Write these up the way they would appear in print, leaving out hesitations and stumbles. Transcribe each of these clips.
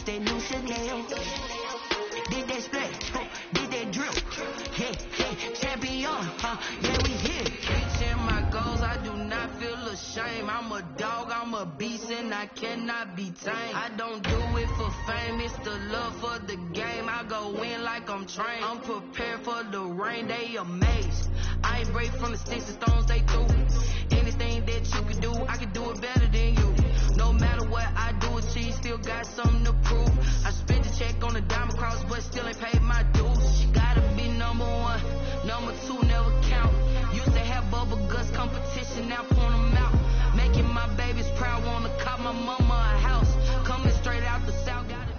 that new Chanel. Did that split, did that drip. Hey, champion, yeah, we here. Reaching my goals, I do not feel ashamed. I'm a dog, I'm a beast, and I cannot be tamed. I don't do it for fame, it's the love for the game. I go in like I'm trained. I'm prepared for the rain, they amazed. I ain't break from the sticks and stones they threw. Anything that you can do, I can do it better than you. No matter what I do, achieve, still got something to prove. I spent the check on the diamond cross, but still ain't paid my dues. She gotta be number one, number two never count. Used to have bubble guts competition, now point them out. Making my babies proud, wanna cop my mama a house. Coming straight out the south, got it.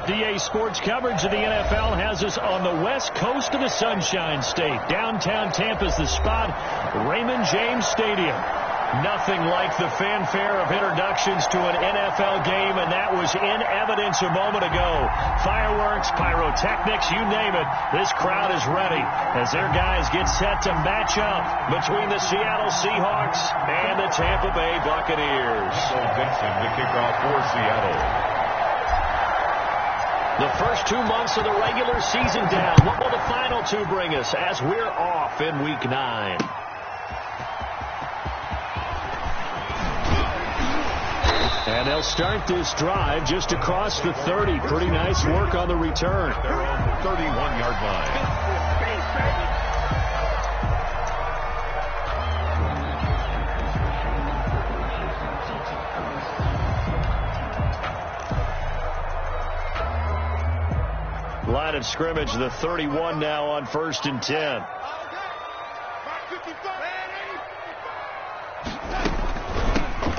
DA Sports coverage of the NFL has us on the west coast of the Sunshine State. Downtown Tampa's the spot, Raymond James Stadium. Nothing like the fanfare of introductions to an NFL game, and that was in evidence a moment ago. Fireworks, pyrotechnics, you name it. This crowd is ready as their guys get set to match up between the Seattle Seahawks and the Tampa Bay Buccaneers. Dixon to kick off for Seattle. The first 2 months of the regular season down. What will the final two bring us as we're off in Week 9? And they'll start this drive just across the 30. Pretty nice work on the return. They're on the 31-yard line. Line of scrimmage, the 31 now on 1st and 10.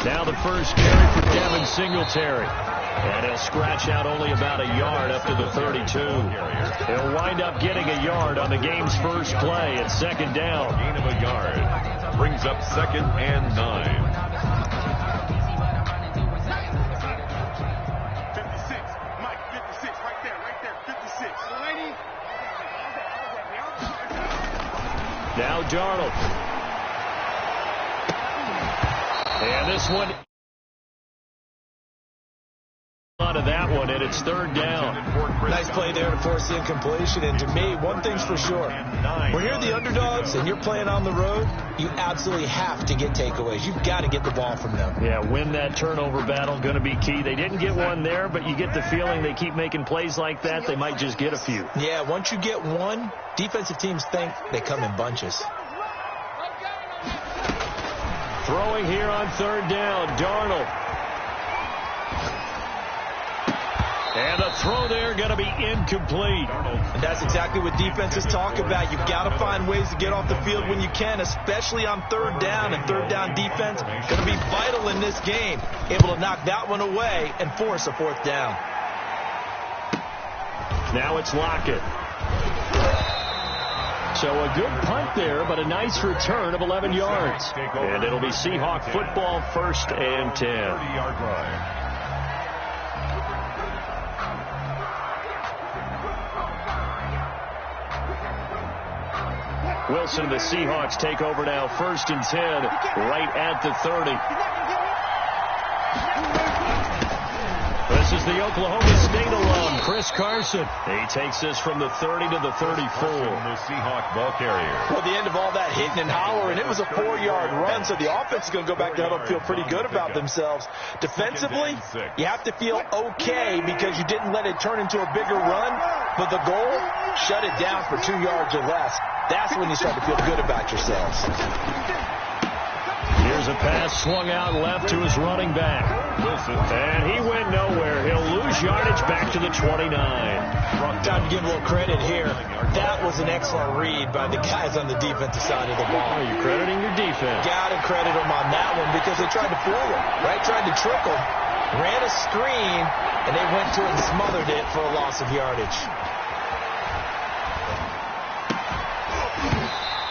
Now the first carry for Devin Singletary. And he'll scratch out only about a yard up to the 32. He'll wind up getting a yard on the game's first play at 2nd down. Gain of a yard. Brings up 2nd and 9. 56. Mike, 56. Right there. 56. Now Darnold. And this one onto that one, and it's 3rd down. Nice play there to force the incompletion. And to me, one thing's for sure. When you're the underdogs and you're playing on the road, you absolutely have to get takeaways. You've got to get the ball from them. Yeah, win that turnover battle, going to be key. They didn't get one there, but you get the feeling they keep making plays like that, they might just get a few. Yeah, once you get one, defensive teams think they come in bunches. Throwing here on 3rd down, Darnold. And the throw there going to be incomplete. And that's exactly what defenses talk about. You've got to find ways to get off the field when you can, especially on 3rd down. And 3rd down defense going to be vital in this game. Able to knock that one away and force a 4th down. Now it's Lockett. So a good punt there, but a nice return of 11 yards. And it'll be Seahawk football, 1st and 10. 30-yard line. Wilson, the Seahawks take over now, 1st and 10, right at the 30. This is the Oklahoma State alum, Chris Carson. He takes this from the 30 to the 34. The Seahawk ball carrier. Well, the end of all that hitting and hollering, it was a 4-yard run, so the offense is going to go back down and feel pretty good about themselves. Defensively, you have to feel okay because you didn't let it turn into a bigger run, but the goal, shut it down for 2 yards or less. That's when you start to feel good about yourselves. Here's a pass swung out left to his running back. Wilson, and he went nowhere. He'll lose yardage back to the 29. Time to give a little credit here. That was an excellent read by the guys on the defensive side of the ball. Are you crediting your defense? Got to credit them on that one because they tried to fool him, right? Tried to trick him. Ran a screen, and they went to it and smothered it for a loss of yardage.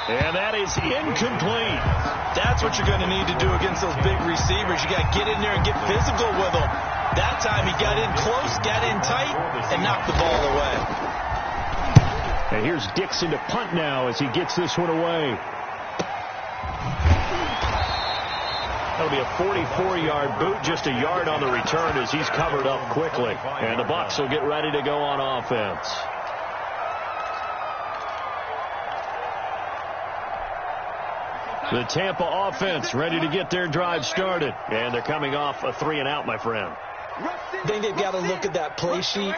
And that is incomplete. That's what you're going to need to do against those big receivers. You got to get in there and get physical with them. That time he got in close, got in tight, and knocked the ball away. And here's Dixon to punt now as he gets this one away. A That'll be a 44-yard boot, just a yard on the return as he's covered up quickly. And the Bucs will get ready to go on offense. The Tampa offense ready to get their drive started. And they're coming off a 3-and-out, my friend. I think they've got to look at that play sheet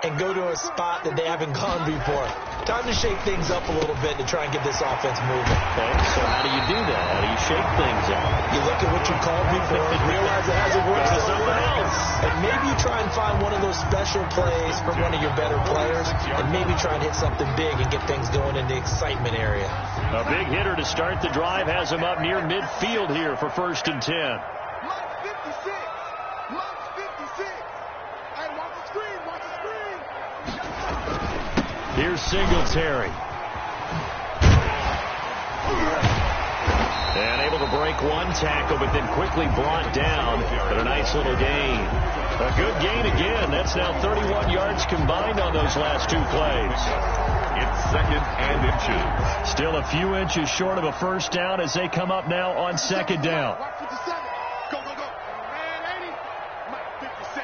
and go to a spot that they haven't gone before. Time to shake things up a little bit to try and get this offense moving. Okay, so how do you do that? How do you shake things up? You look at what you called before and realize it hasn't worked Go to something else. And maybe you try and find one of those special plays from one of your better players, and maybe try and hit something big and get things going in the excitement area. A big hitter to start the drive has him up near midfield here for 1st and 10. Mark 56. Mark 56. Hey, watch the screen. Watch the screen. Here's Singletary. And able to break one tackle, but then quickly brought down. But a nice little gain. A good gain again. That's now 31 yards combined on those last 2 plays. It's 2nd and inches. Still a few inches short of a first down as they come up now on 2nd down. Watch 57. Go, go, go. Man, 80. Mark 56.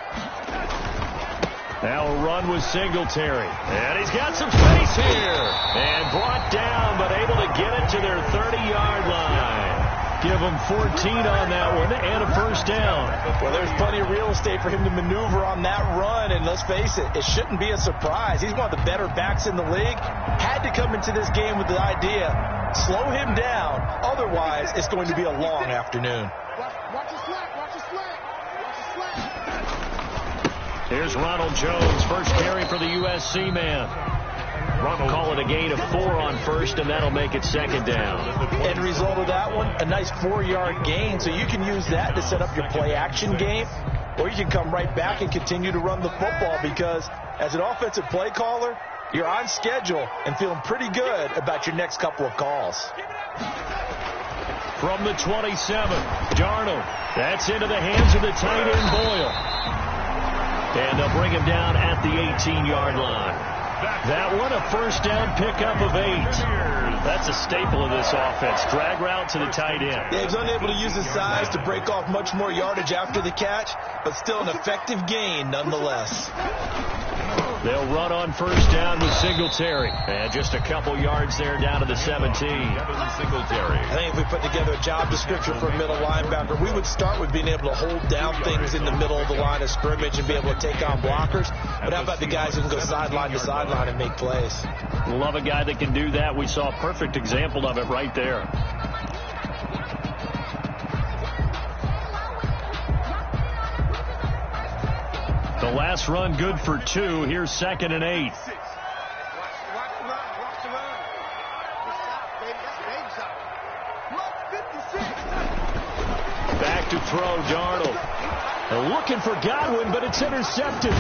Now a run with Singletary. And he's got some space here. And brought down, but able to get it to their 30-yard line. Give him 14 on that one and a first down. Well, there's plenty of real estate for him to maneuver on that run, and let's face it, it shouldn't be a surprise. He's one of the better backs in the league. Had to come into this game with the idea, slow him down, otherwise it's going to be a long afternoon. Watch the slack. Watch the slack. Watch the slack. Here's Ronald Jones, first carry for the USC man. Ronald call it a gain of 4 on first, and that'll make it 2nd down. End result of that one, a nice 4-yard gain, so you can use that to set up your play-action game, or you can come right back and continue to run the football because as an offensive play caller, you're on schedule and feeling pretty good about your next couple of calls. From the 27, Darnold. That's into the hands of the tight end, Boyle. And they'll bring him down at the 18-yard line. That one, a first down pickup of 8. That's a staple of this offense. Drag route to the tight end. Yeah, he's unable to use his size to break off much more yardage after the catch, but still an effective gain nonetheless. They'll run on first down with Singletary. And just a couple yards there down to the 17. Singletary. I think if we put together a job description for a middle linebacker, we would start with being able to hold down things in the middle of the line of scrimmage and be able to take on blockers. But how about the guys who can go sideline to sideline and make plays? Love a guy that can do that. We saw a perfect example of it right there. The last run good for 2. Here's 2nd and 8. Watch the run. Watch the run. That's baby shot. Mark 56. Back to throw, Darnold. They're looking for Godwin, but it's intercepted.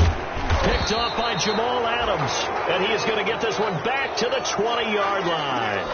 Picked off by Jamal Adams. And he is going to get this one back to the 20-yard line.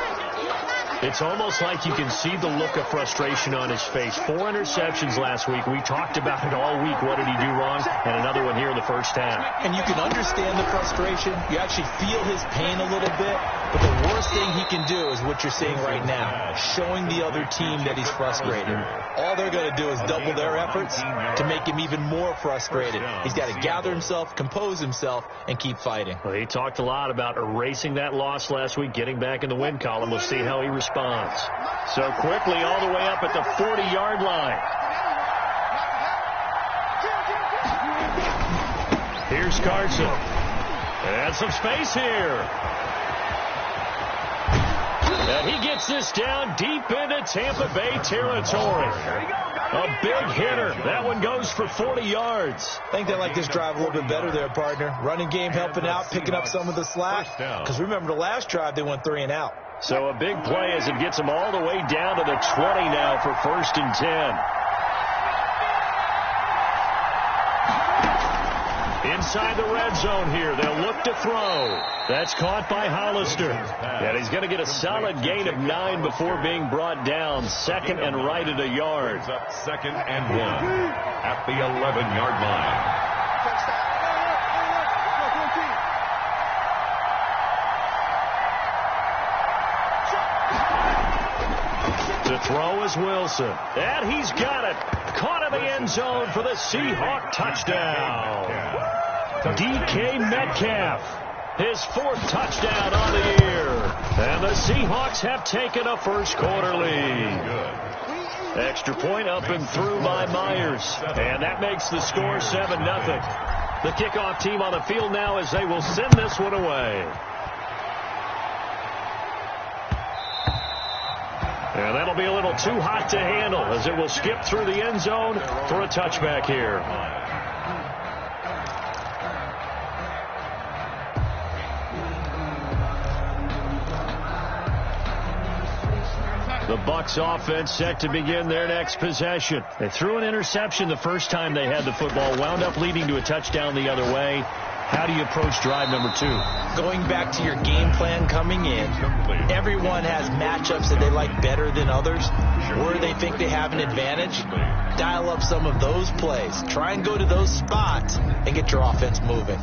It's almost like you can see the look of frustration on his face. 4 interceptions last week. We talked about it all week. What did he do wrong? And another one here in the first half. And you can understand the frustration. You actually feel his pain a little bit. But the worst thing he can do is what you're seeing right now, showing the other team that he's frustrated. All they're going to do is double their efforts to make him even more frustrated. He's got to gather himself, compose himself, and keep fighting. Well, he talked a lot about erasing that loss last week, getting back in the win column. We'll see how he responds. So quickly all the way up at the 40-yard line. Here's Carson. And some space here. And he gets this down deep into Tampa Bay territory. A big hitter. That one goes for 40 yards. I think they like this drive a little bit better there, partner. Running game helping out, picking up some of the slack. Because remember, the last drive they went 3 and out. So a big play as it gets them all the way down to the 20 now for 1st and 10. Inside the red zone here. They'll look to throw. That's caught by Hollister. And he's going to get a solid gain of 9 before being brought down. 2nd and right at a yard. Up 2nd and 1 at the 11-yard line. To throw is Wilson. And he's got it. Caught in the end zone for the Seahawk touchdown. DK Metcalf. His fourth touchdown on the year. And the Seahawks have taken a first quarter lead. Extra point up and through by Myers. And that makes the score 7-0. The kickoff team on the field now as they will send this one away. And that'll be a little too hot to handle as it will skip through the end zone for a touchback here. The Bucs offense set to begin their next possession. They threw an interception the first time they had the football, wound up leading to a touchdown the other way. How do you approach drive number 2? Going back to your game plan coming in, everyone has matchups that they like better than others, where they think they have an advantage. Dial up some of those plays. Try and go to those spots and get your offense moving.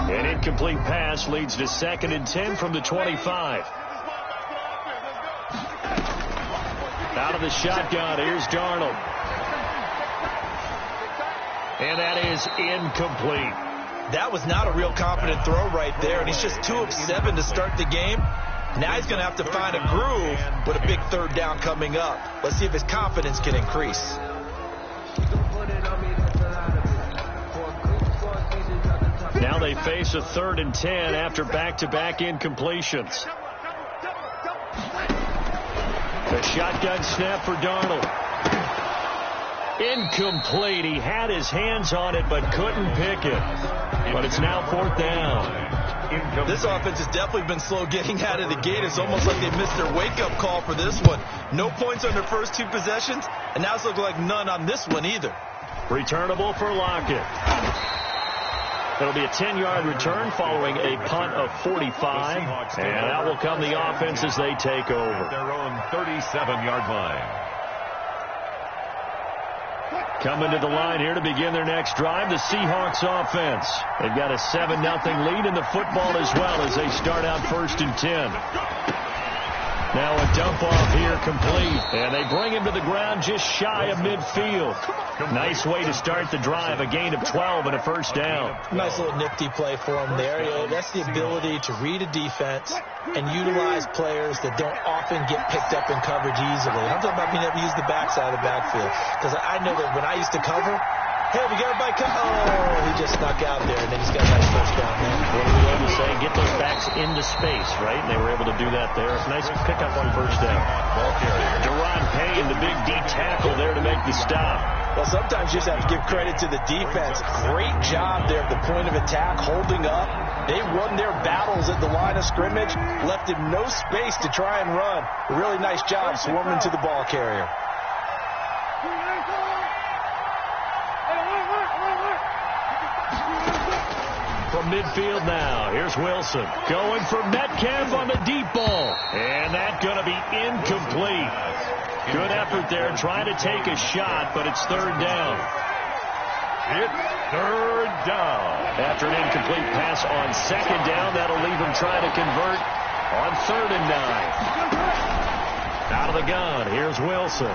An incomplete pass leads to 2nd and 10 from the 25. Out of the shotgun, here's Darnold. And that is incomplete. That was not a real confident throw right there, and he's just 2 of 7 to start the game. Now he's going to have to find a groove with a big 3rd down coming up. Let's see if his confidence can increase. Now they face a 3rd and 10 after back-to-back incompletions. The shotgun snap for Darnold. Incomplete. He had his hands on it but couldn't pick it. But it's now 4th down. This offense has definitely been slow getting out of the gate. It's almost like they missed their wake-up call for this one. No points on their first 2 possessions, and now it's looking like none on this one either. Returnable for Lockett. It'll be a 10-yard return following a punt of 45. And out will come the offense as they take over. Their own 37-yard line. Coming to the line here to begin their next drive, the Seahawks offense. They've got a 7-0 lead in the football as well as they start out 1st and 10. Now a dump off here complete. And they bring him to the ground just shy of midfield. Nice way to start the drive. A gain of 12 and a 1st down. Nice little nifty play for him there. You know, that's the ability to read a defense and utilize players that don't often get picked up in coverage easily. I'm talking about being able to use the backside of the backfield. Because I know that when I used to cover, hey, we got everybody cut. Oh, he just snuck out there, and then he's got a nice 1st down there. What do we love to say? Get those backs into space, right? And they were able to do that there. Nice pickup on 1st down. Deron Payne, the big D tackle there to make the stop. Well, sometimes you just have to give credit to the defense. Great job there at the point of attack, holding up. They won their battles at the line of scrimmage, left him no space to try and run. A really nice job swarming to the ball carrier. From midfield now, here's Wilson. Going for Metcalf on the deep ball. And that's going to be incomplete. Good effort there, trying to take a shot, but it's 3rd down. It's 3rd down. After an incomplete pass on 2nd down, that'll leave him trying to convert on 3rd and 9. Out of the gun, here's Wilson.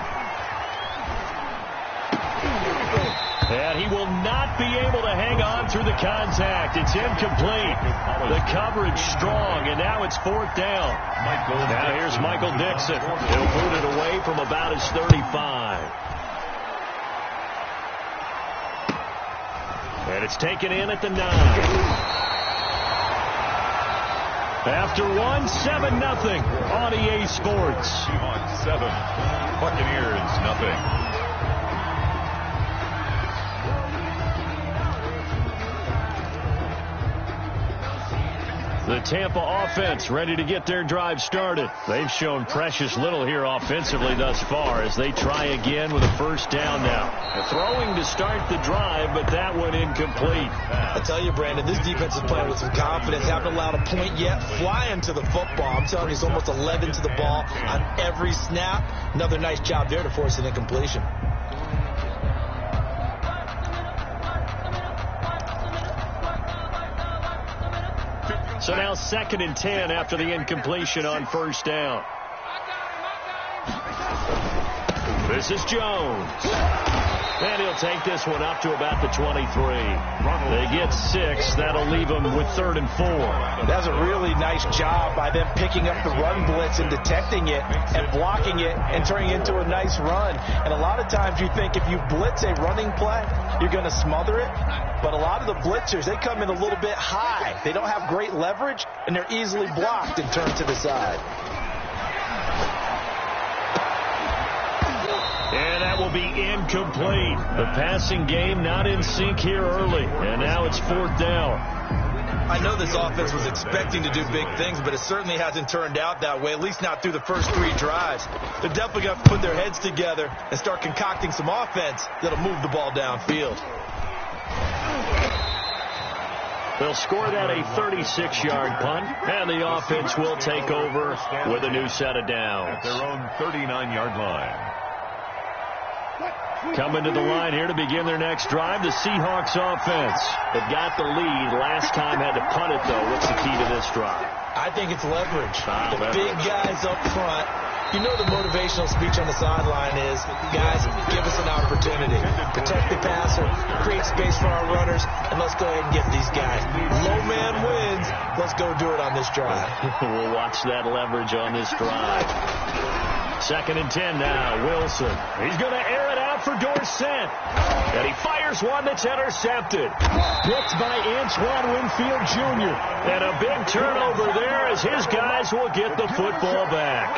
And he will not be able to hang on through the contact. It's incomplete. The coverage strong, and now it's 4th down. Now here's Michael Dixon. He'll boot it away from about his 35. And it's taken in at the 9. After one, 7-0 on EA Sports. Seahawks 7, Buccaneers nothing. The Tampa offense ready to get their drive started. They've shown precious little here offensively thus far as they try again with a 1st down now. They're throwing to start the drive, but that one incomplete. I tell you, Brandon, this defense is playing with some confidence. Haven't allowed a point yet. Flying to the football. I'm telling you, it's almost 11 to the ball on every snap. Another nice job there to force an incompletion. So now 2nd and 10 after the incompletion on first down. This is Jones. And he'll take this one up to about the 23. They get 6. That'll leave them with 3rd and 4. That's a really nice job by them picking up the run blitz and detecting it and blocking it and turning it into a nice run. And a lot of times you think if you blitz a running play, you're going to smother it. But a lot of the blitzers, they come in a little bit high. They don't have great leverage, and they're easily blocked and turned to the side. And that will be incomplete. The passing game not in sync here early. And now it's 4th down. I know this offense was expecting to do big things, but it certainly hasn't turned out that way, at least not through the first 3 drives. They're definitely going to have to put their heads together and start concocting some offense that'll move the ball downfield. They'll score that a 36-yard punt, and the offense will take over with a new set of downs. At their own 39-yard line. Coming to the line here to begin their next drive, the Seahawks offense. They've got the lead. Last time had to punt it, though. What's the key to this drive? I think it's leverage. The big guys up front. You know the motivational speech on the sideline is, guys, give us an opportunity. Protect the passer, create space for our runners, and let's go ahead and get these guys. Low man wins. Let's go do it on this drive. We'll watch that leverage on this drive. 2nd and 10 now. Wilson. He's going to air it out for Dorsett. And he fires one that's intercepted. Picked by Antoine Winfield Jr. And a big turnover there as his guys will get the football back.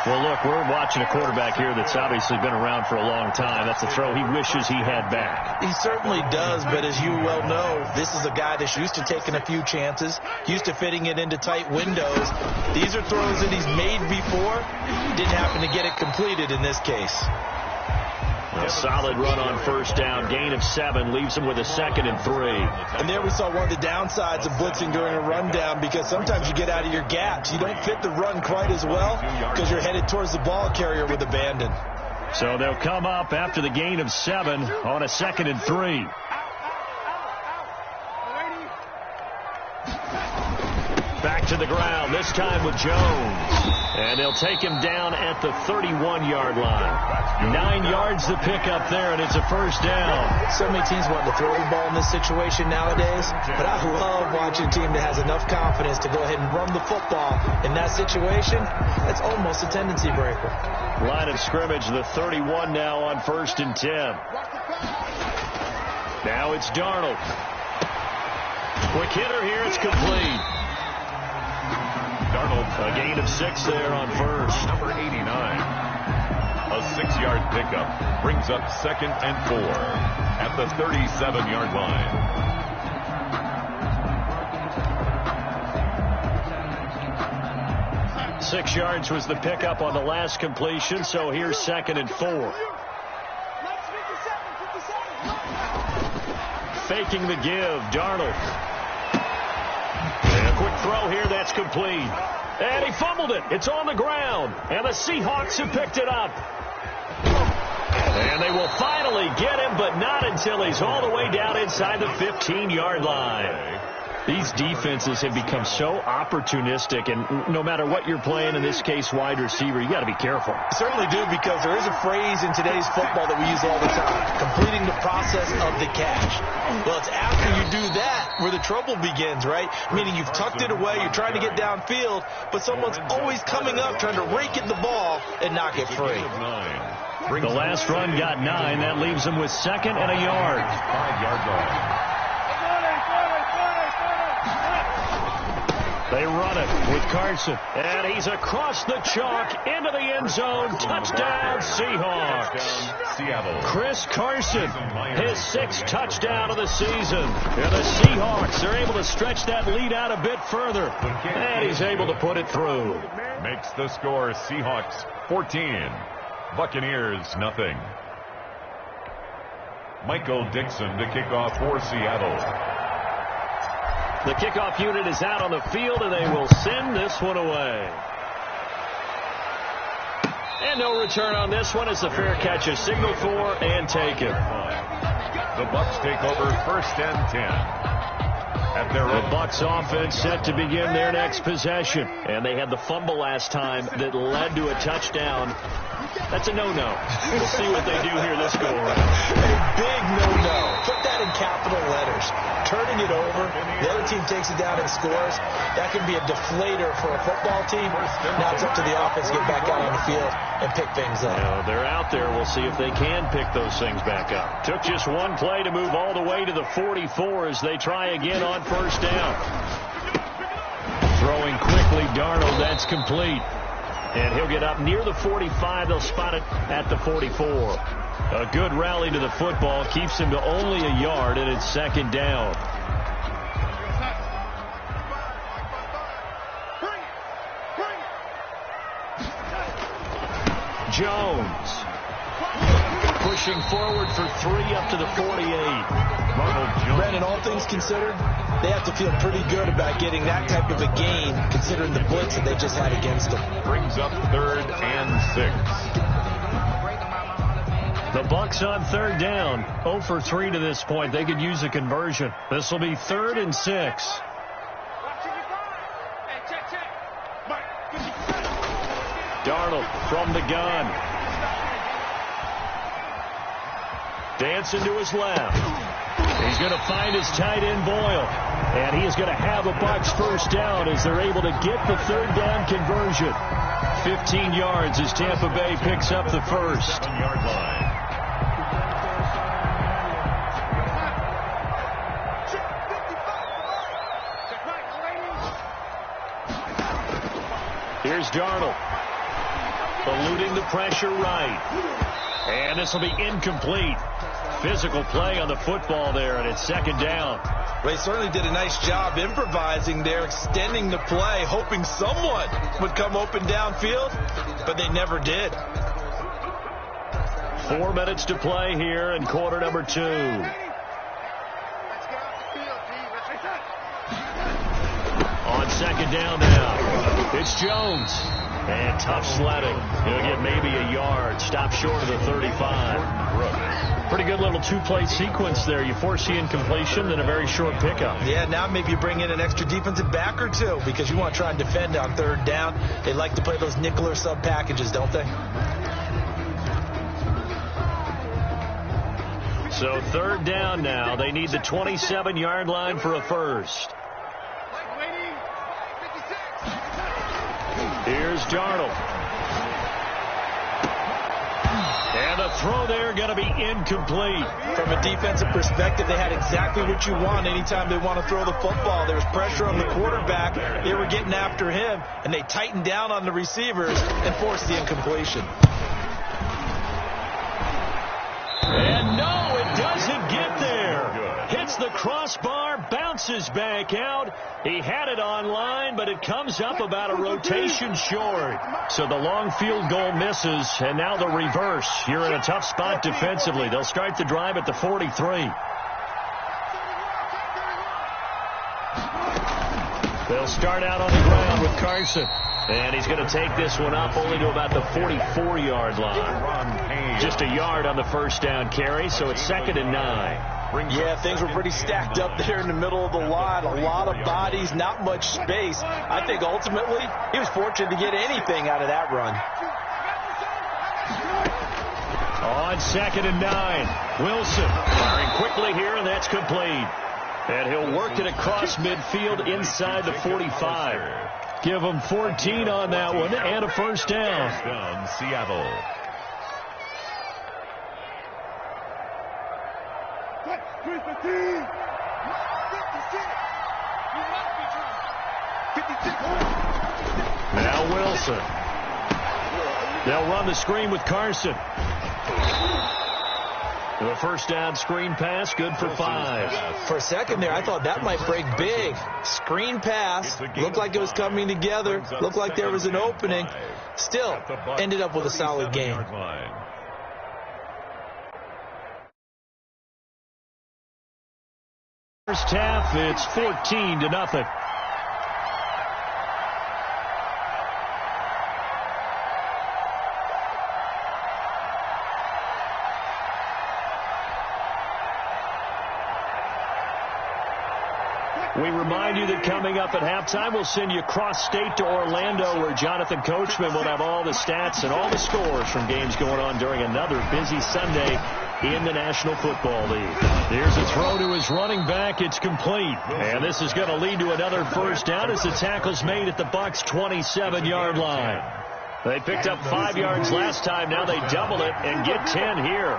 Well, look, we're watching a quarterback here that's obviously been around for a long time. That's a throw he wishes he had back. He certainly does, but as you well know, this is a guy that's used to taking a few chances, used to fitting it into tight windows. These are throws that he's made before. Didn't happen to get it completed in this case. A solid run on first down. Gain of 7 leaves him with a 2nd and 3. And there we saw one of the downsides of blitzing during a rundown, because sometimes you get out of your gaps. You don't fit the run quite as well because you're headed towards the ball carrier with abandon. So they'll come up after the gain of 7 on a 2nd and 3. Back to the ground, this time with Jones. And they'll take him down at the 31-yard line. 9 yards to pick up there, and it's a first down. So many teams want to throw the ball in this situation nowadays, but I love watching a team that has enough confidence to go ahead and run the football. In that situation, that's almost a tendency breaker. Line of scrimmage, the 31 now on 1st and 10. Now it's Darnold. Quick hitter here, it's complete. Darnold, a gain of 6 there on first. Number 89. A 6-yard pickup brings up 2nd and 4 at the 37-yard line. 6 yards was the pickup on the last completion, so here's 2nd and 4. Faking the give, Darnold. And a quick throw here, that's complete. And he fumbled it. It's on the ground. And the Seahawks have picked it up. And they will finally get him, but not until he's all the way down inside the 15-yard line. These defenses have become so opportunistic, and no matter what you're playing, in this case wide receiver, you got to be careful. Certainly do, because there is a phrase in today's football that we use all the time, completing the process of the catch. Well, it's after you do that where the trouble begins, right? Meaning you've tucked it away, you're trying to get downfield, but someone's always coming up trying to rake at the ball and knock it free. The last run got 9. That leaves him with 2nd and a yard. 5-yard line. They run it with Carson, and he's across the chalk into the end zone. Touchdown, Seahawks. Seattle. Chris Carson, his 6th touchdown of the season. And the Seahawks are able to stretch that lead out a bit further, and he's able to put it through. Makes the score Seahawks 14, Buccaneers nothing. Michael Dixon to kick off for Seattle. The kickoff unit is out on the field, and they will send this one away. And no return on this one as the fair catch is signaled for and taken. The Bucs take over 1st and 10 at their The Bucs offense set to begin their next possession. And they had the fumble last time that led to a touchdown. That's a no-no. We'll see what they do here this go-around. A big no-no. Put that in capital letters. Turning it over, the other team takes it down and scores. That can be a deflator for a football team. Now it's up to the offense to get back out on the field and pick things up. They're out there. We'll see if they can pick those things back up. Took just one play to move all the way to the 44 as they try again on first down. Throwing quickly, Darnold, that's complete. And he'll get up near the 45. They'll spot it at the 44. A good rally to the football keeps him to only a yard, and it's second down. Jones pushing forward for 3 up to the 48. Brandon, all things considered, they have to feel pretty good about getting that type of a gain, considering the blitz that they just had against them. Brings up 3rd and 6. The Bucs on third down, 0 for 3 to this point. They could use a conversion. This will be 3rd and 6. Darnold from the gun. Dancing to his left. He's going to find his tight end Boyle. And he is going to have a Bucs first down as they're able to get the third down conversion. 15 yards as Tampa Bay picks up the first. 7-yard line. Here's Darnold. Eluding the pressure right. And this will be incomplete. Physical play on the football there, and it's second down. Well, he certainly did a nice job improvising there, extending the play, hoping someone would come open downfield, but they never did. 4 minutes to play here in quarter number 2. On second down now, it's Jones. And tough sledding. He'll get maybe a yard. Stop short of the 35. Pretty good little 2-play sequence there. You force the incompletion, then a very short pickup. Yeah, now maybe you bring in an extra defensive back or two because you want to try and defend on third down. They like to play those nickel or sub packages, don't they? So third down now. They need the 27-yard line for a first. Here's Darnold. And a throw there going to be incomplete. From a defensive perspective, they had exactly what you want anytime they want to throw the football. There was pressure on the quarterback. They were getting after him, and they tightened down on the receivers and forced the incompletion. And no, it doesn't get there. Hits the crossbar, bounces back out. He had it on line, but it comes up about a rotation short. So the long field goal misses, and now the reverse. You're in a tough spot defensively. They'll start the drive at the 43. They'll start out on the ground with Carson. And he's going to take this one up only to about the 44-yard line. Just a yard on the first down carry, so it's 2nd and 9. Yeah, things were pretty stacked up there in the middle of the line. A lot of bodies, not much space. I think ultimately he was fortunate to get anything out of that run. On 2nd and 9, Wilson firing quickly here, and that's complete. And he'll work it across midfield inside the 45. Give him 14 on that one and a first down. Seattle. Now Wilson. They'll run the screen with Carson. The first down screen pass, good for 5. For a second there, I thought that might break big. Screen pass, looked like it was coming together, looked like there was an opening. Still, ended up with a solid game. First half, it's 14-0. We remind you that coming up at halftime, we'll send you cross-state to Orlando, where Jonathan Coachman will have all the stats and all the scores from games going on during another busy Sunday in the National Football League. Here's a throw to his running back. It's complete. And this is going to lead to another first down as the tackle's made at the Bucs' 27-yard line. They picked up 5 yards last time. Now they double it and get 10 here.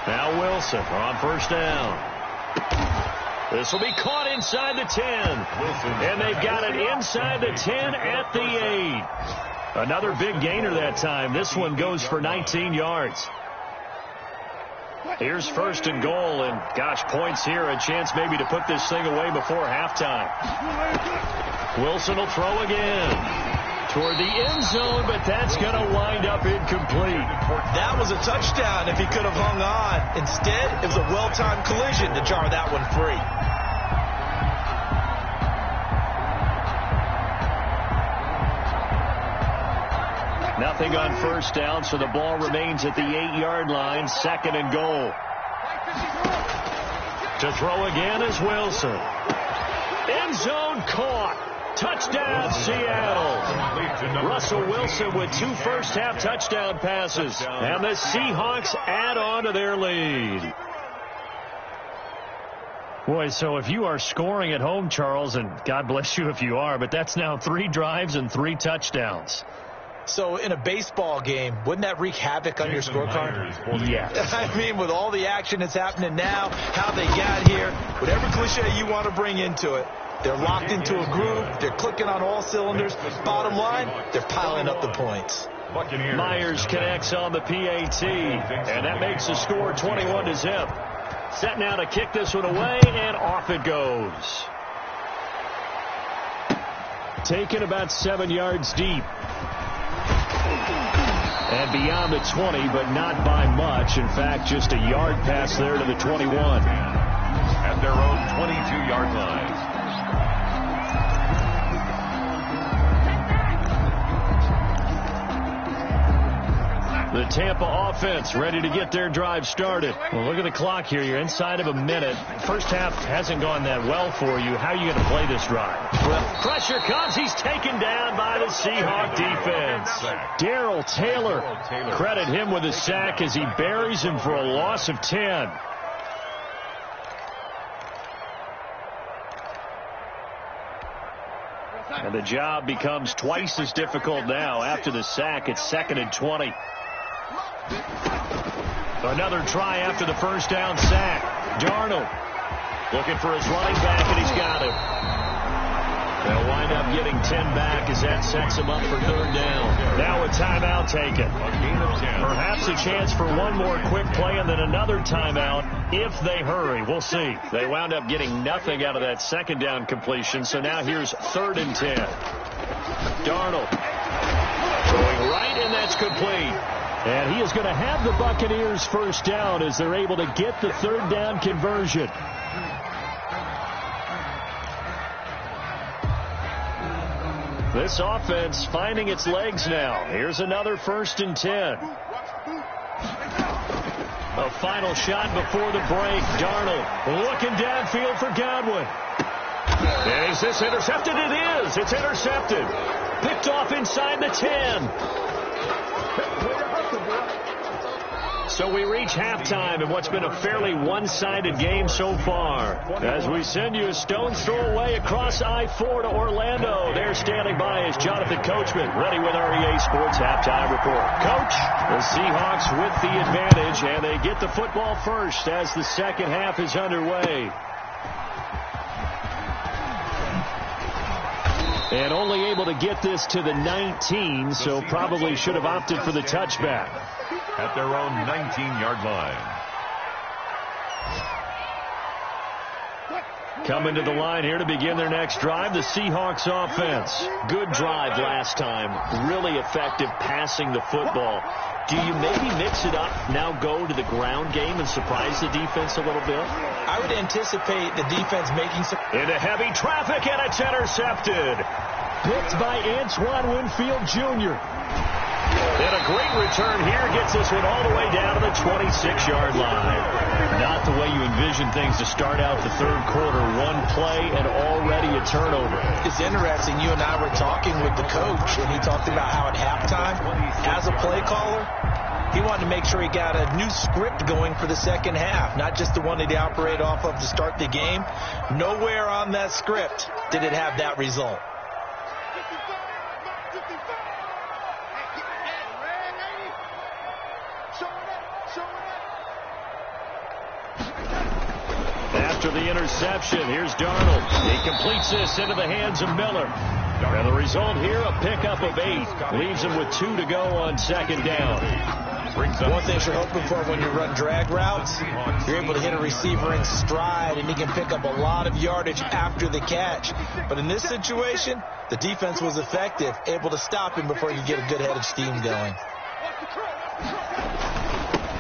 Now Wilson on first down. This will be caught inside the 10. And they've got it inside the 10 at the 8. Another big gainer that time. This one goes for 19 yards. Here's first and goal. And, gosh, points here. A chance maybe to put this thing away before halftime. Wilson will throw again toward the end zone, but that's going to wind up incomplete. That was a touchdown if he could have hung on. Instead, it was a well-timed collision to jar that one free. Nothing on first down, so the ball remains at the 8-yard line. Second and goal. To throw again is Wilson. End zone caught. Touchdown, Seattle. Russell Wilson with 2 first-half touchdown passes. And the Seahawks add on to their lead. Boy, so if you are scoring at home, Charles, and God bless you if you are, but that's now 3 drives and 3 touchdowns. So in a baseball game, wouldn't that wreak havoc on your scorecard? Yes. I mean, with all the action that's happening now, how they got here, whatever cliche you want to bring into it, they're locked into a groove. They're clicking on all cylinders. Bottom line, they're piling up the points. Myers connects on the PAT, and that makes the score 21-zip. Set now to kick this one away, and off it goes. Taken about 7 yards deep. And beyond the 20, but not by much. In fact, just a yard pass there to the 21. At their own 22-yard line. The Tampa offense ready to get their drive started. Well, look at the clock here. You're inside of a minute. First half hasn't gone that well for you. How are you going to play this drive? Well, pressure comes. He's taken down by the Seahawk defense. Darrell Taylor. Credit him with a sack as he buries him for a loss of 10. And the job becomes twice as difficult now. After the sack, it's 2nd and 20. Another try after the first down sack. Darnold looking for his running back, and he's got him. They'll wind up getting 10 back as that sets him up for 3rd down. Now a timeout taken. Perhaps a chance for one more quick play and then another timeout if they hurry. We'll see. They wound up getting nothing out of that 2nd down completion, so now here's 3rd and 10. Darnold going right, and that's complete. And he is going to have the Buccaneers first down as they're able to get the 3rd down conversion. This offense finding its legs now. Here's another 1st and 10. A final shot before the break. Darnold looking downfield for Godwin. And is this intercepted? It is. It's intercepted. Picked off inside the 10. So we reach halftime in what's been a fairly one-sided game so far. As we send you a stone's throw away across I-4 to Orlando. There standing by is Jonathan Coachman, ready with our EA Sports Halftime Report. Coach, the Seahawks with the advantage, and they get the football first as the second half is underway. And only able to get this to the 19, so probably should have opted for the touchback. At their own 19-yard line. Coming to the line here to begin their next drive, the Seahawks offense. Good drive last time. Really effective passing the football. Do you maybe mix it up, now go to the ground game and surprise the defense a little bit? I would anticipate the defense making some... Into heavy traffic, and it's intercepted. Picked by Antoine Winfield Jr. And a great return here gets this one all the way down to the 26-yard line. Not the way you envision things to start out the third quarter. One play and already a turnover. It's interesting. You and I were talking with the coach, and he talked about how at halftime, as a play caller, he wanted to make sure he got a new script going for the second half, not just the one that he operated off of to start the game. Nowhere on that script did it have that result. After the interception, here's Darnold. He completes this into the hands of Miller. And the result here, a pickup of 8. Leaves him with 2 to go on second down. One thing you're hoping for when you run drag routes, you're able to hit a receiver in stride, and he can pick up a lot of yardage after the catch. But in this situation, the defense was effective, able to stop him before he could get a good head of steam going.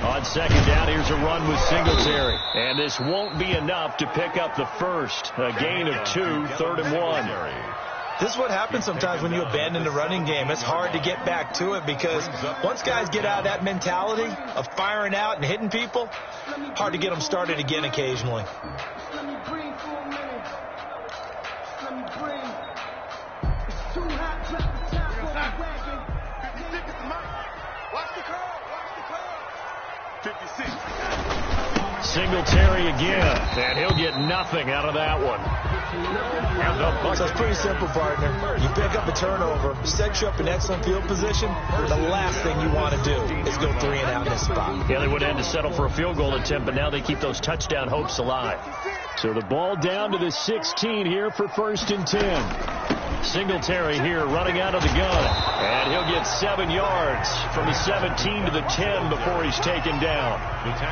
On second down, here's a run with Singletary. And this won't be enough to pick up the first. A gain of 2, 3rd and 1. This is what happens sometimes when you abandon the running game. It's hard to get back to it because once guys get out of that mentality of firing out and hitting people, hard to get them started again occasionally. Let me breathe for a minute. Let me breathe. It's too hot, drop the top of the wagon. 56 is the mic. Watch the curl. Watch the curl. 56. Singletary again, and he'll get nothing out of that one. So it's pretty simple, partner. You pick up a turnover, set you up in excellent field position. The last thing you want to do is go 3 and out in this spot. Yeah, they would have had to settle for a field goal attempt, but now they keep those touchdown hopes alive. So the ball down to the 16 here for 1st and 10. Singletary here running out of the gun, and he'll get 7 yards from the 17 to the 10 before he's taken down.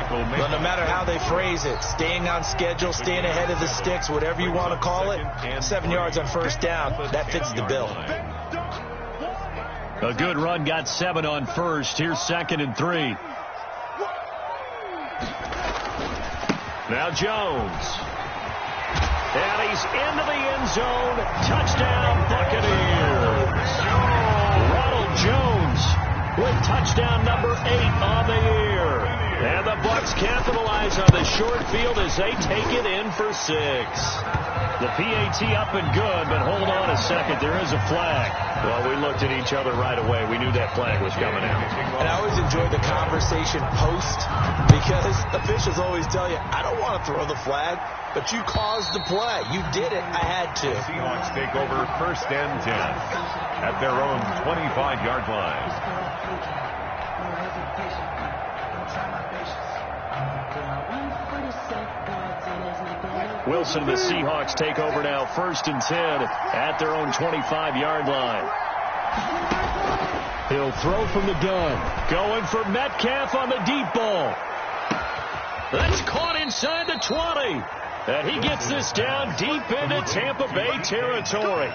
But no matter how they phrase it, staying on schedule, staying ahead of the sticks, whatever you want to call it, 7 yards on 1st down, that fits the bill. A good run got 7 on 1st. Here's 2nd and 3. Now Jones. And he's into the end zone. Touchdown, Buccaneers. Ronald Jones with touchdown number 8 on the year. And the Bucs capitalize on the short field as they take it in for 6. The PAT up and good, but hold on a second. There is a flag. Well, we looked at each other right away. We knew that flag was coming out. And I always enjoy the conversation post because officials always tell you, I don't want to throw the flag, but you caused the play. You did it. I had to. Seahawks take over 1st and 10 at their own 25-yard line. Wilson, the Seahawks take over now 1st and 10 at their own 25-yard line. He'll throw from the gun. Going for Metcalf on the deep ball. That's caught inside the 20. And he gets this down deep into Tampa Bay territory.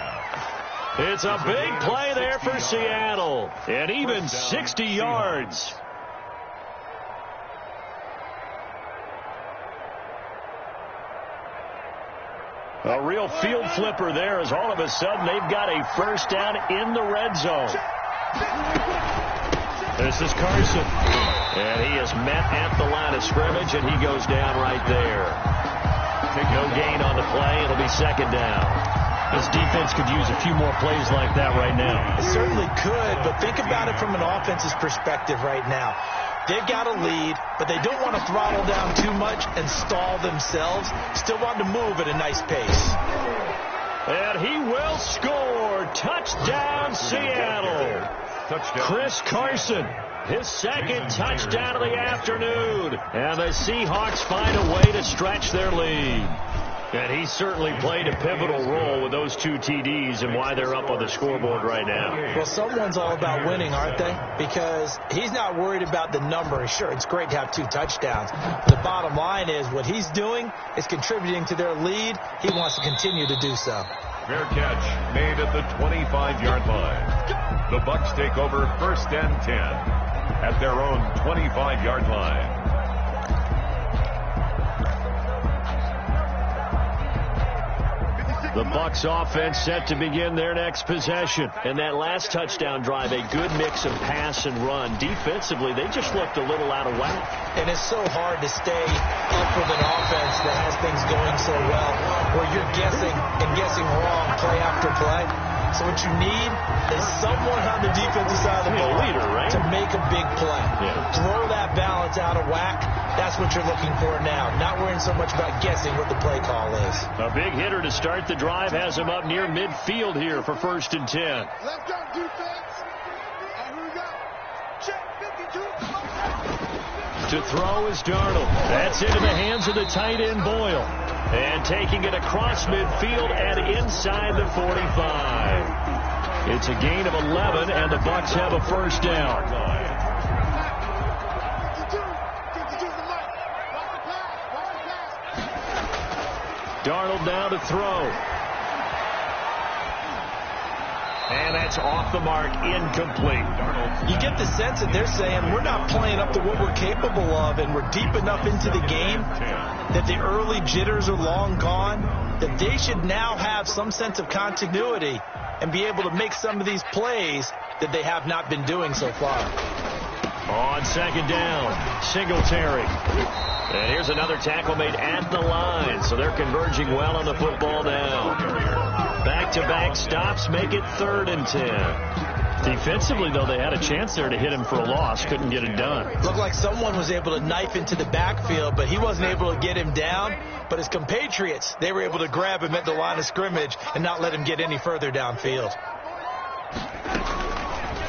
It's a big play there for Seattle. And even 60 yards. A real field flipper there as all of a sudden they've got a 1st down in the red zone. This is Carson. And he is met at the line of scrimmage, and he goes down right there. No gain on the play. It'll be 2nd down. This defense could use a few more plays like that right now. It certainly could, but think about it from an offense's perspective right now. They've got a lead, but they don't want to throttle down too much and stall themselves. Still want to move at a nice pace. And he will score. Touchdown, Seattle. Chris Carson, his 2nd touchdown of the afternoon. And the Seahawks find a way to stretch their lead. And he certainly played a pivotal role with those 2 TDs and why they're up on the scoreboard right now. Well, someone's all about winning, aren't they? Because he's not worried about the number. Sure, it's great to have 2 touchdowns. The bottom line is what he's doing is contributing to their lead. He wants to continue to do so. Fair catch made at the 25-yard line. The Bucs take over 1st and 10 at their own 25-yard line. The Bucs offense set to begin their next possession. And that last touchdown drive, a good mix of pass and run. Defensively, they just looked a little out of whack. And it's so hard to stay up with an offense that has things going so well, where you're guessing wrong play after play. So what you need is someone on the defensive side of the ball to make a big play. Yeah. Throw that balance out of whack. That's what you're looking for now. Not worrying so much about guessing what the play call is. A big hitter to start the drive has him up near midfield here for 1st and 10. Let's go, defense. And here we go. Check 52. To throw is Darnold. That's into the hands of the tight end Boyle. And taking it across midfield and inside the 45. It's a gain of 11, and the Bucs have a 1st down. Darnold now to throw. And that's off the mark, incomplete. You get the sense that they're saying we're not playing up to what we're capable of, and we're deep enough into the game that the early jitters are long gone, that they should now have some sense of continuity and be able to make some of these plays that they have not been doing so far. On 2nd down, Singletary. And here's another tackle made at the line, so they're converging well on the football now. Back-to-back stops make it 3rd and 10. Defensively, though, they had a chance there to hit him for a loss. Couldn't get it done. Looked like someone was able to knife into the backfield, but he wasn't able to get him down. But his compatriots, they were able to grab him at the line of scrimmage and not let him get any further downfield.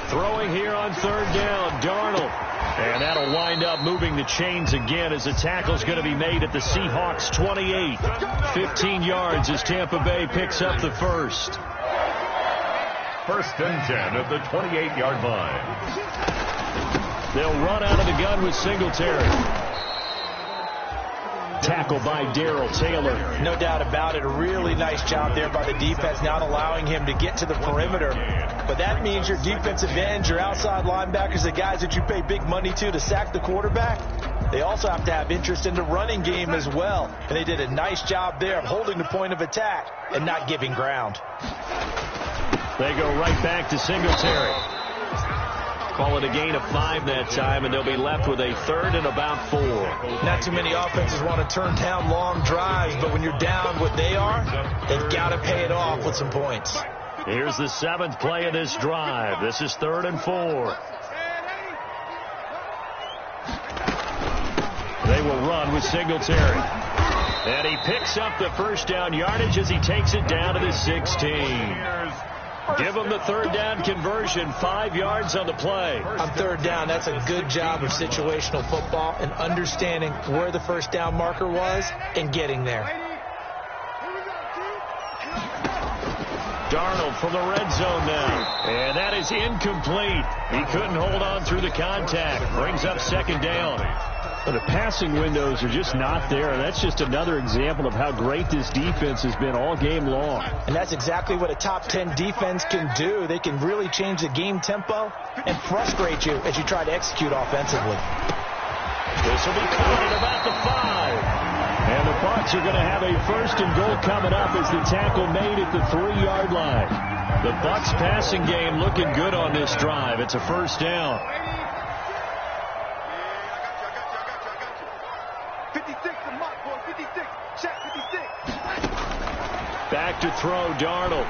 Throwing here on 3rd down, Darnold. And that'll wind up moving the chains again as the tackle's going to be made at the Seahawks 28. 15 yards as Tampa Bay picks up the 1st. 1st and 10 at the 28-yard line. They'll run out of the gun with Singletary. Tackle by Darrell Taylor. No doubt about it. A really nice job there by the defense, not allowing him to get to the perimeter. But that means your defensive ends, your outside linebackers, the guys that you pay big money to sack the quarterback, they also have to have interest in the running game as well. And they did a nice job there of holding the point of attack and not giving ground. They go right back to Singletary. Call it a gain of 5 that time, and they'll be left with a 3rd and about 4. Not too many offenses want to turn down long drives, but when you're down what they are, they've got to pay it off with some points. Here's the 7th play of this drive. This is 3rd and 4. They will run with Singletary. And he picks up the 1st down yardage as he takes it down to the 16. Give him the 3rd down conversion, 5 yards on the play. On 3rd down, that's a good job of situational football and understanding where the 1st down marker was and getting there. Darnold from the red zone now. And that is incomplete. He couldn't hold on through the contact. Brings up 2nd down. But the passing windows are just not there. And that's just another example of how great this defense has been all game long. And that's exactly what a top 10 defense can do. They can really change the game tempo and frustrate you as you try to execute offensively. This will be caught at about the 5. And the Bucs are going to have a 1st and goal coming up as the tackle made at the 3-yard line. The Bucs passing game looking good on this drive. It's a 1st down. 56 to Mark, boy. 56. Check 56. Back to throw, Darnold.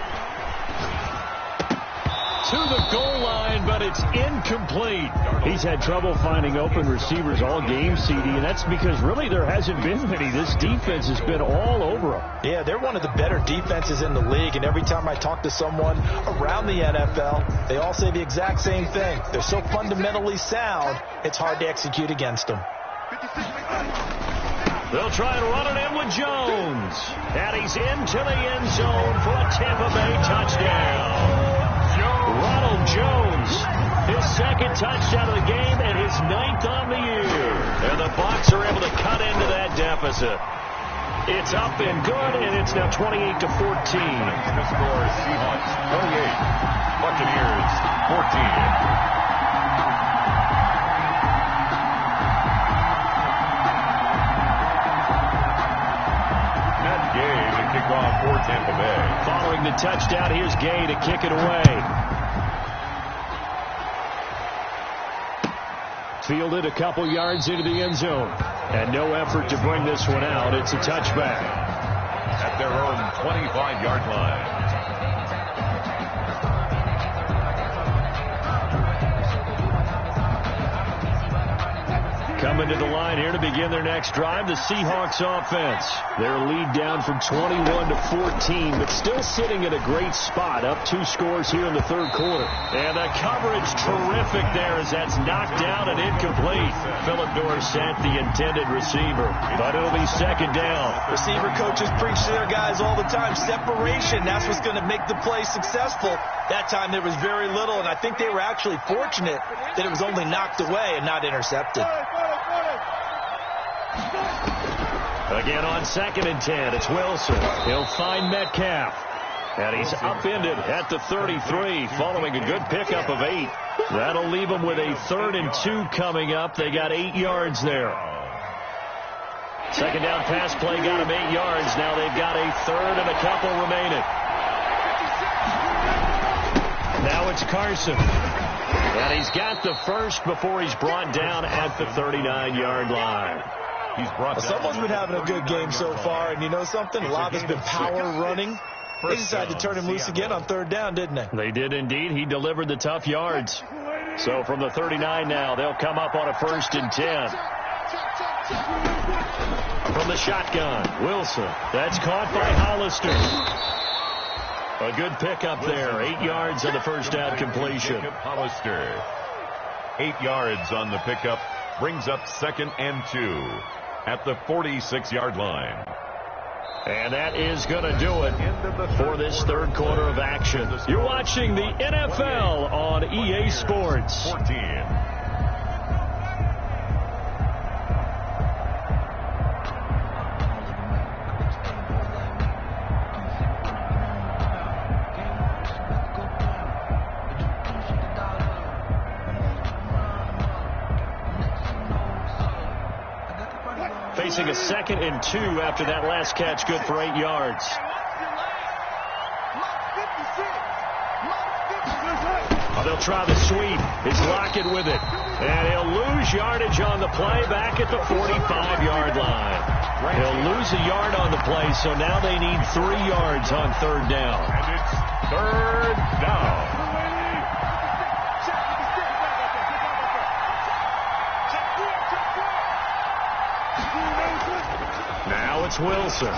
To the goal line, but it's incomplete. He's had trouble finding open receivers all game, CD, and that's because really there hasn't been many. This defense has been all over them. Yeah, they're one of the better defenses in the league, and every time I talk to someone around the NFL, they all say the exact same thing. They're so fundamentally sound, it's hard to execute against them. They'll try and run it in with Jones. And he's into the end zone for a Tampa Bay touchdown. Ronald Jones, his 2nd touchdown of the game and his 9th on the year. And the Bucs are able to cut into that deficit. It's up and good, and it's now 28-14. The score is Seahawks 28, Buccaneers 14. Kickoff for Tampa Bay. spot. Here's Gay to kick it away. Fielded a couple yards into the end zone. And no effort to bring this one out. It's a touchback. At their own 25-yard line. Coming to the line here to begin their next drive, the Seahawks offense. Their lead down from 21 to 14, but still sitting at a great spot, up 2 scores here in the third quarter. And the coverage terrific there as that's knocked down and incomplete. Phillip Dorsett, the intended receiver, but it'll be second down. Receiver coaches preach to their guys all the time. Separation, that's what's going to make the play successful. That time there was very little, and I think they were actually fortunate that it was only knocked away and not intercepted. Again on 2nd and 10, it's Wilson. He'll find Metcalf. And he's upended at the 33 following a good pickup of 8. That'll leave them with a 3rd and 2 coming up. They got 8 yards there. Second down pass play got them 8 yards. Now they've got a 3rd and a couple remaining. Now it's Carson. And he's got the first before he's brought down at the 39-yard line. Someone's been having a good game so far, and you know something? A lot has been power running. They decided to turn him loose again on 3rd down, didn't they? They did indeed. He delivered the tough yards. So from the 39 now, they'll come up on a 1st and 10. From the shotgun, Wilson. That's caught by Hollister. A good pickup there. 8 yards on the first down completion. Hollister. 8 yards on the pickup. Brings up 2nd and 2 at the 46-yard line. And that is going to do it for this third quarter of action. You're watching the NFL on EA Sports. 14. Facing a 2nd and 2 after that last catch, good for 8 yards. Oh, they'll try the sweep. It's Lockett with it. And he'll lose yardage on the play back at the 45-yard line. He'll lose a yard on the play, so now they need 3 yards on 3rd down. And it's 3rd down. Now it's Wilson.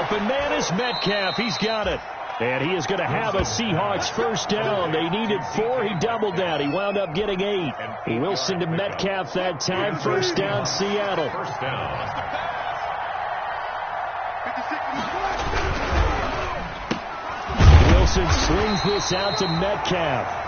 Open man is Metcalf. He's got it. And he is going to have a Seahawks first down. They needed 4. He doubled that. He wound up getting 8. Wilson to Metcalf that time. First down, Seattle. First down. Wilson slings this out to Metcalf.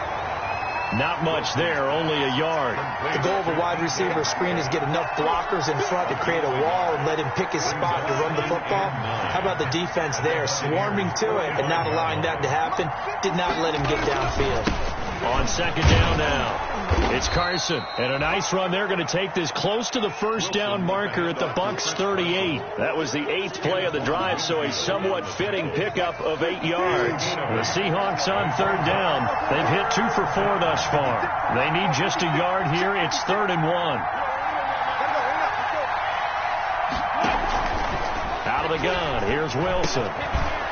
Not much there, only a yard. The goal of a wide receiver screen is get enough blockers in front to create a wall and let him pick his spot to run the football. How about the defense there, swarming to it and not allowing that to happen? Did not let him get downfield. On 2nd down now, it's Carson. And a nice run. They're going to take this close to the first down marker at the Bucs 38. That was the 8th play of the drive, so a somewhat fitting pickup of 8 yards. The Seahawks on 3rd down. They've hit 2 for 4 thus far. They need just a yard here. It's 3rd and 1. Out of the gun. Here's Wilson.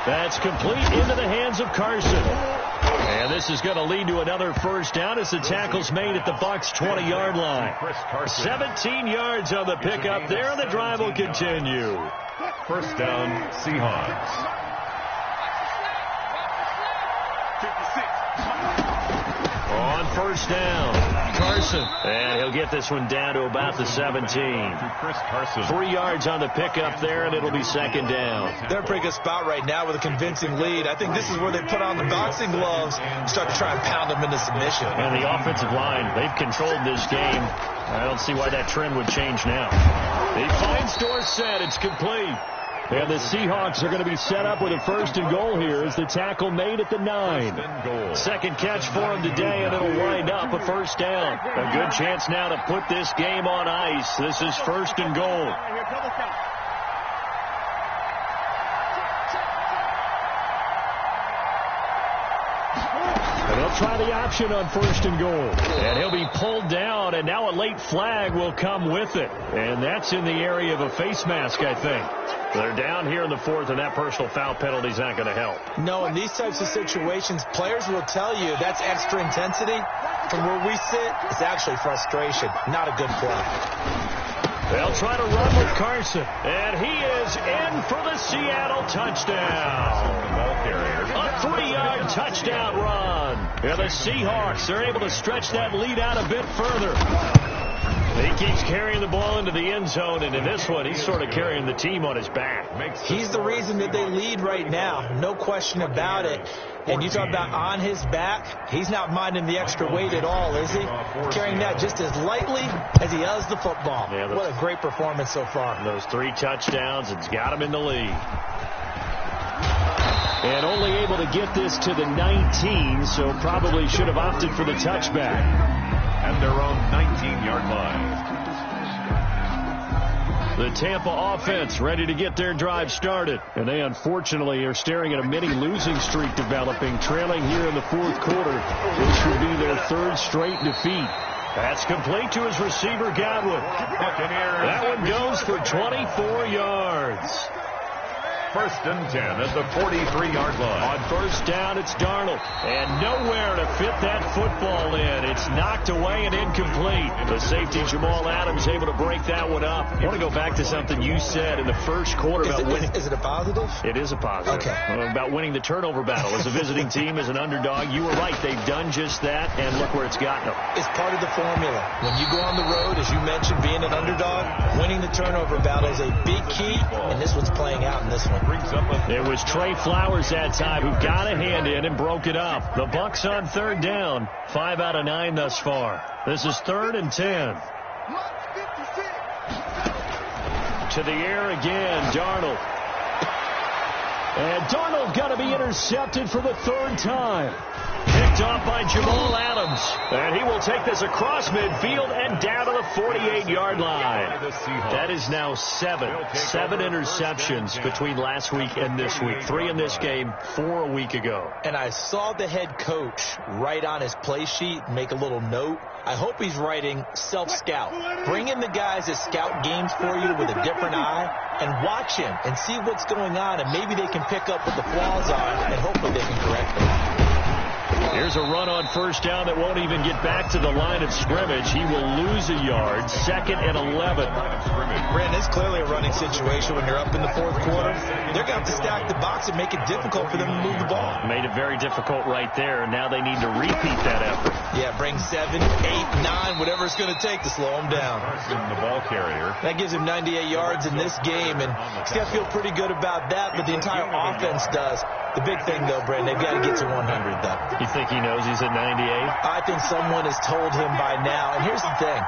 That's complete into the hands of Carson. And this is going to lead to another first down as the tackle's made at the Bucs 20-yard line. 17 yards on the pickup there, and the drive will continue. First down, Seahawks. On first down, Carson. And he'll get this one down to about the 17. 3 yards on the pickup there, and it'll be 2nd down. They're in a pretty good spot right now with a convincing lead. I think this is where they put on the boxing gloves and start to try and pound them into submission. And the offensive line, they've controlled this game. I don't see why that trend would change now. He finds Dorsett. It's complete. And the Seahawks are going to be set up with a 1st and goal here as the tackle made at the 9. Second catch for him today, and it'll wind up a first down. A good chance now to put this game on ice. This is 1st and goal. And they'll try the option on 1st and goal. And he'll be pulled down, and now a late flag will come with it. And that's in the area of a face mask, I think. They're down here in the 4th, and that personal foul penalty is not going to help. No, in these types of situations, players will tell you that's extra intensity. From where we sit, it's actually frustration. Not a good play. They'll try to run with Carson, and he is in for the Seattle touchdown. A 3-yard touchdown run. Yeah, the Seahawks are able to stretch that lead out a bit further. He keeps carrying the ball into the end zone, and in this one, he's sort of carrying the team on his back. He's the reason that they lead right now, no question about it. And you talk about on his back, he's not minding the extra weight at all, is he? Carrying that just as lightly as he does the football. Yeah, what a great performance so far. Those 3 touchdowns, it's got him in the lead. And only able to get this to the 19, so probably should have opted for the touchback. At their own 19-yard line. The Tampa offense ready to get their drive started. And they unfortunately are staring at a mini losing streak developing, trailing here in the 4th quarter. This would be their 3rd straight defeat. That's complete to his receiver, Godwin. That one goes for 24 yards. 1st and 10 at the 43-yard line. On 1st down, it's Darnold. And nowhere to fit that football in. It's knocked away and incomplete. The safety, Jamal Adams, able to break that one up. I want to go back to something you said in the 1st quarter about winning. Is it a positive? It is a positive. Okay. About winning the turnover battle. As a visiting team, as an underdog, you were right. They've done just that, and look where it's gotten them. It's part of the formula. When you go on the road, as you mentioned, being an underdog, winning the turnover battle is a big key, and this one's playing out in this one. It was Trey Flowers that time who got a hand in and broke it up. The Bucs on 3rd down. 5 out of 9 thus far. This is 3rd and 10. To the air again, Darnold. And Darnold got to be intercepted for the 3rd time. Picked off by Jamal Adams. And he will take this across midfield and down to the 48-yard line. That is now 7 interceptions between last week and this week. 3 in this game, 4 a week ago. And I saw the head coach write on his play sheet, make a little note. I hope he's writing self-scout. Bring in the guys that scout games for you with a different eye and watch him and see what's going on, and maybe they can pick up what the flaws are, and hopefully they can correct them. Here's a run on 1st down that won't even get back to the line of scrimmage. He will lose a yard. 2nd and 11. Brandon, it's clearly a running situation when you're up in the 4th quarter. They're going to have to stack the box and make it difficult for them to move the ball. Made it very difficult right there, and now they need to repeat that effort. Yeah, bring 7, 8, 9, whatever it's going to take to slow him down. The ball carrier. That gives him 98 yards in this game, and he's got to feel pretty good about that, but the entire offense does. The big thing, though, Brandon, they've got to get to 100, though. You think he knows he's at 98? I think someone has told him by now. And here's the thing.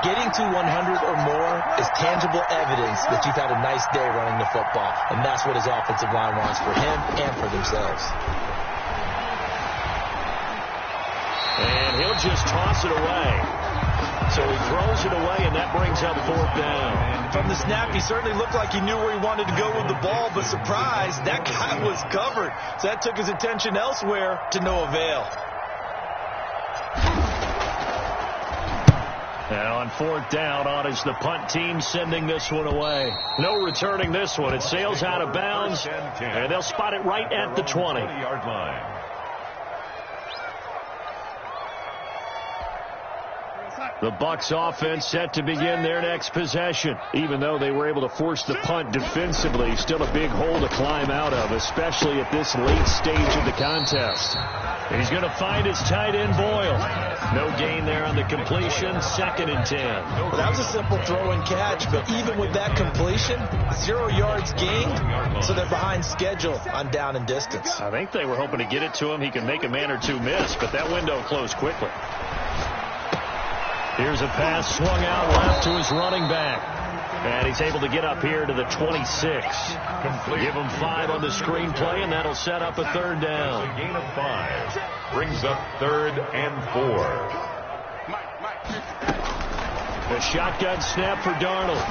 Getting to 100 or more is tangible evidence that you've had a nice day running the football. And that's what his offensive line wants for him and for themselves. And he'll just toss it away. So he throws it away, and that brings up 4th down. From the snap, he certainly looked like he knew where he wanted to go with the ball, but surprise, that guy was covered. So that took his attention elsewhere to no avail. And on 4th down, on is the punt team sending this one away. No returning this one. It sails out of bounds, and they'll spot it right at the 20-yard line. The Bucs offense set to begin their next possession. Even though they were able to force the punt defensively, still a big hole to climb out of, especially at this late stage of the contest. He's going to find his tight end, Boyle. No gain there on the completion, 2nd and 10. Well, that was a simple throw and catch, but even with that completion, 0 yards gained, so they're behind schedule on down and distance. I think they were hoping to get it to him. He can make a man or two miss, but that window closed quickly. Here's a pass swung out left to his running back. And he's able to get up here to the 26. Give him 5 on the screenplay, and that'll set up a 3rd down. A gain of 5 brings up 3rd and 4. A shotgun snap for Darnold.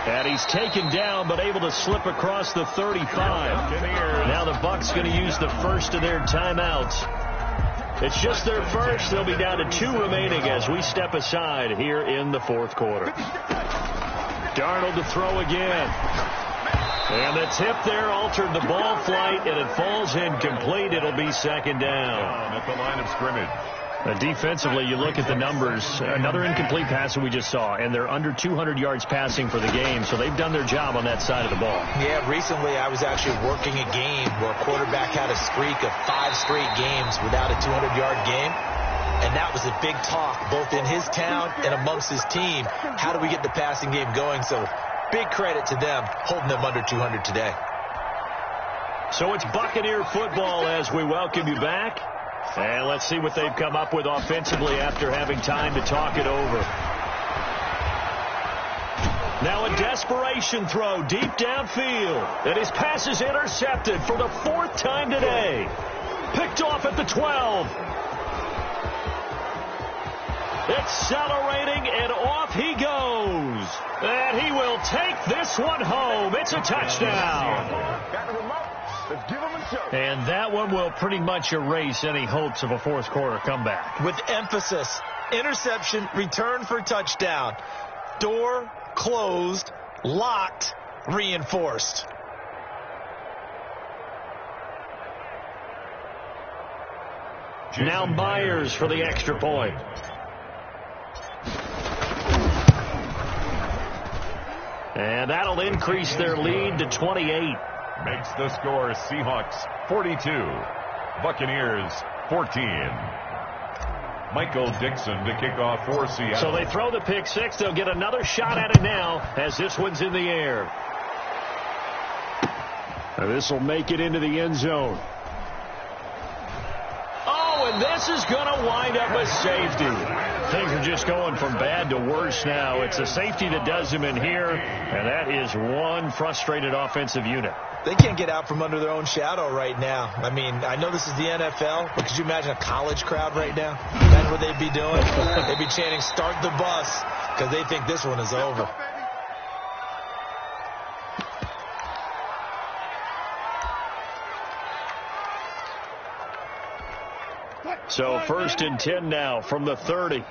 And he's taken down, but able to slip across the 35. Now the Bucs going to use the first of their timeouts. It's just their first. They'll be down to 2 remaining as we step aside here in the fourth quarter. Darnold to throw again. And the tip there altered the ball flight, and it falls incomplete. It'll be second down. At the line of scrimmage. Defensively, you look at the numbers. Another incomplete pass that we just saw, and they're under 200 yards passing for the game, so they've done their job on that side of the ball. Yeah, recently I was actually working a game where a quarterback had a streak of 5 straight games without a 200-yard game, and that was a big talk both in his town and amongst his team. How do we get the passing game going? So big credit to them holding them under 200 today. So it's Buccaneer football as we welcome you back. And let's see what they've come up with offensively after having time to talk it over. Now a desperation throw deep downfield. And his pass is intercepted for the 4th time today. Picked off at the 12. Accelerating, and off he goes. And he will take this one home. It's a touchdown. Got the remote. Let's give him a show. And that one will pretty much erase any hopes of a fourth quarter comeback. With emphasis, interception, return for touchdown. Door closed, locked, reinforced. Now Myers for the extra point. And that'll increase their lead to 28. Makes the score Seahawks 42, Buccaneers 14. Michael Dixon to kick off for Seattle. So they throw the pick six. They'll get another shot at it now as this one's in the air. And this will make it into the end zone. Oh, and this is going to wind up a safety. Things are just going from bad to worse now. It's a safety that does them in here, and that is one frustrated offensive unit. They can't get out from under their own shadow right now. I mean, I know this is the NFL, but could you imagine a college crowd right now? Imagine what they'd be doing. They'd be chanting, "Start the bus," because they think this one is over. So 1st and 10 now from the 30.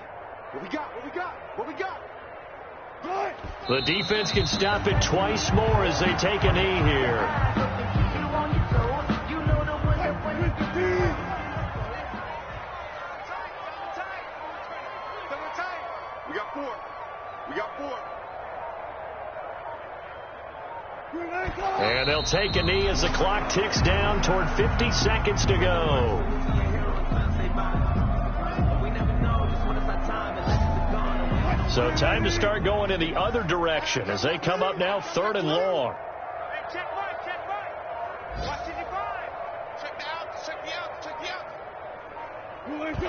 What we got? What we got? What we got? The defense can stop it twice more as they take a knee here. We got 4. We got 4. And they'll take a knee as the clock ticks down toward 50 seconds to go. So time to start going in the other direction as they come up now 3rd and long. Check right. Watch it, check the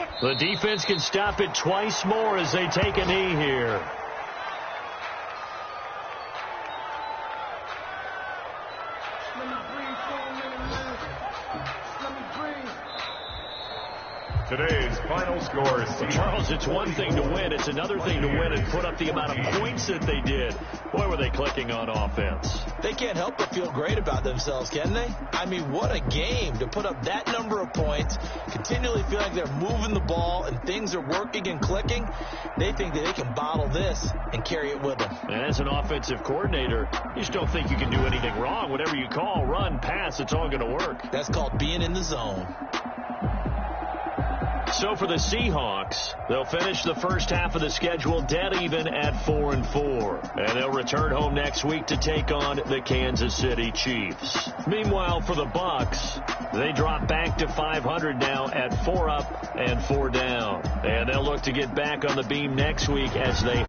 out. The defense can stop it twice more as they take a knee here. Let me breathe for a minute, man. Let me breathe. Today's final score is Charles, it's one thing to win. It's another thing to win and put up the amount of points that they did. Boy, were they clicking on offense. They can't help but feel great about themselves, can they? I mean, what a game to put up that number of points, continually feel like they're moving the ball and things are working and clicking. They think that they can bottle this and carry it with them. And as an offensive coordinator, you just don't think you can do anything wrong. Whatever you call, run, pass, it's all going to work. That's called being in the zone. So for the Seahawks, they'll finish the first half of the schedule dead even at 4-4. And they'll return home next week to take on the Kansas City Chiefs. Meanwhile, for the Bucs, they drop back to 500 now at 4 up and 4 down. And they'll look to get back on the beam next week as they